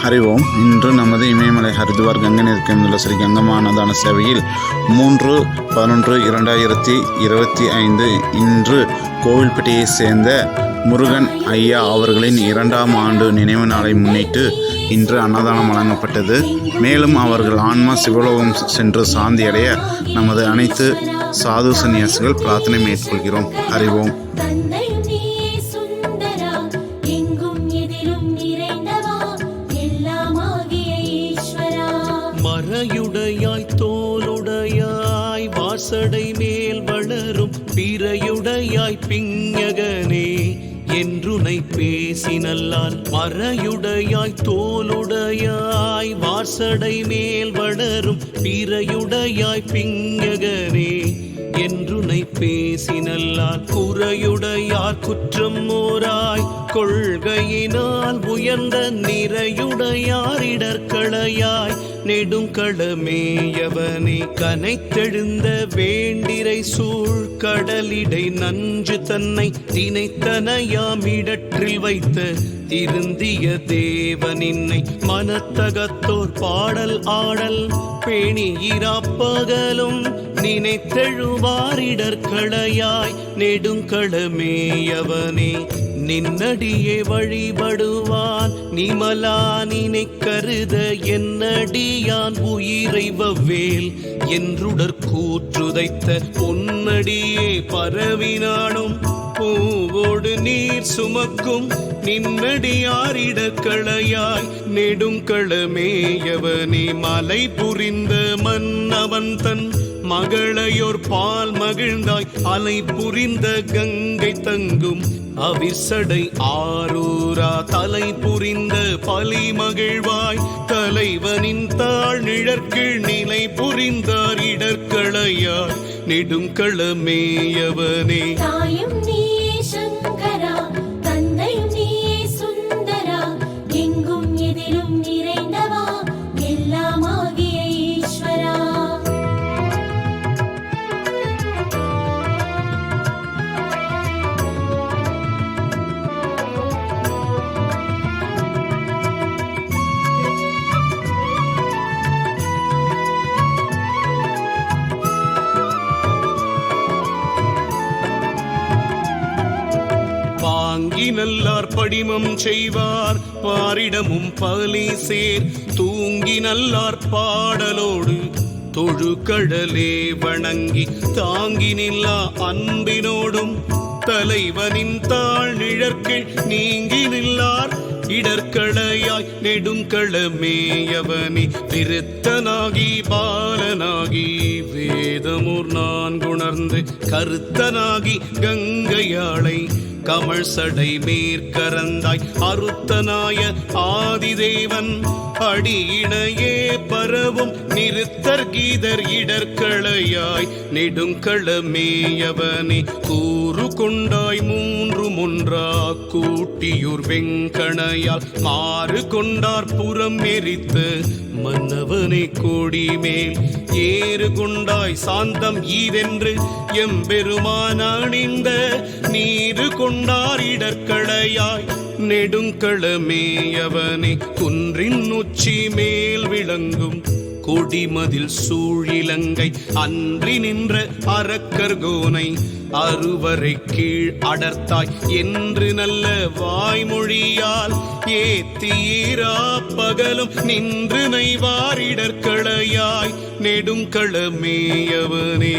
அறிவோம். இன்று நமது இமயமலை ஹரித்வார் கங்கை நதிக்கு அமைந்துள்ள ஸ்ரீ கங்கமானதான சேவையில் 3/11/2025 இன்று கோவில்பட்டியை சேர்ந்த முருகன் ஐயா அவர்களின் 2ஆம் ஆண்டு நினைவு நாளை முன்னிட்டு இன்று அன்னதானம் வழங்கப்பட்டது. மேலும் அவர்கள் ஆன்மா சிவலோகம் சென்று சாந்தி அடைய நமது அனைத்து சாது சன்னியாசிகள் பிரார்த்தனை மேற்கொள்கிறோம். அறிவோம். மறையுடையாய் தோளுடையாய் வாசடை மேல் வளரும் பிறையுடையாய் பிஞகனே என்றுனை பேசினல்லால். மறையுடையாய் தோளுடையாய் வாசடை மேல் வளரும் பிறையுடையாய் பிஞகனே என்றுனை பேசினல்லால். குறையுடையார் குற்றம் ஓராய் கொள்கையினால் உயர்ந்த நிறையுடையார் இடர்களையாய் நெடுங்களமேயவனே கனைத்தெழுந்த வேண்டிரை சூழ் கடலிடை நஞ்சு தன்னை தினைத்தனையாம் இடற்றில் வைத்த திருந்திய தேவனின்னை மனத்தகத்தோர் பாடல் ஆடல் பேணி இராப்பகலும் நினைத்தெழுவாரிடர்களையாய் நெடுங்களமேயவனே நின்னடியே வழிபடுவான் நிமலா நினை கருத என்னடியான் உயிரை வவ்வேல் என்றுடற் கூற்றுதைத்த பொன்னடியே பரவினானும் பூவோடு நீர் சுமக்கும் நின்னடியாரிடர்களையாய் நெடுங்களமேயவனே மலை புரிந்த மன்னவன் தன் மகளையோர் பால் மகிழ்ந்தாய் அலை புரிந்த கங்கை தங்கும் அவிசடை ஆரூரா தலை புரிந்த பலி மகிழ்வாய் தலைவனின் தாழ் நிழற்கீழ் நிலை புரிந்தார் இடர்களையாய் நெடுங்களமேயவனே. பாங்கி நல்லார் படிமம் செய்வார் பாரிடமும் பலி சேர் தூங்கி நல்லார் பாடலோடு தொழுகடலே வணங்கி தாங்கி நில்லா அன்பினோடும் தலைவனின் தாழ் நிழற்கீழ் நீங்கி நில்லார் இடர்களையாய் நெடுங்களமேயவனே திருத்தனாகி பாலனாகி வேதமூர் நான் குணர்ந்து கருத்தனாகி கங்கையாளை கமல் சடை மேற்கரந்தாய் அருத்தனாய ஆதிதேவன் அடியினையே பரவும் நிறுத்தர் கீதர் இடர்களையாய் நெடுங்களமேயவனே கூறு கொண்டாய் 3 ஒன்றா கூட்டியூர் வெங்கணையால் மாறு கொண்டார் புறம் எரித்து மன்னவனை கோடி மேல் ஏறு கொண்டாய் சாந்தம் ஈதென்று எம்பெருமான் அணிந்த நீரு கொண்டார் இடர்களையாய் நெடுங்களமேயவனே குன்றின் உச்சி மேல் விளங்கும் கொடிமதில் சூழிலங்கை அன்றி நின்ற அரக்கர்கோனை அறுவரை கீழ் அடர்த்தாய் என்று நல்ல வாய்மொழியால் ஏத்தீரா பகலும் நின்று நைவாரிடர்களையாய் நெடுங்களமேயவனே.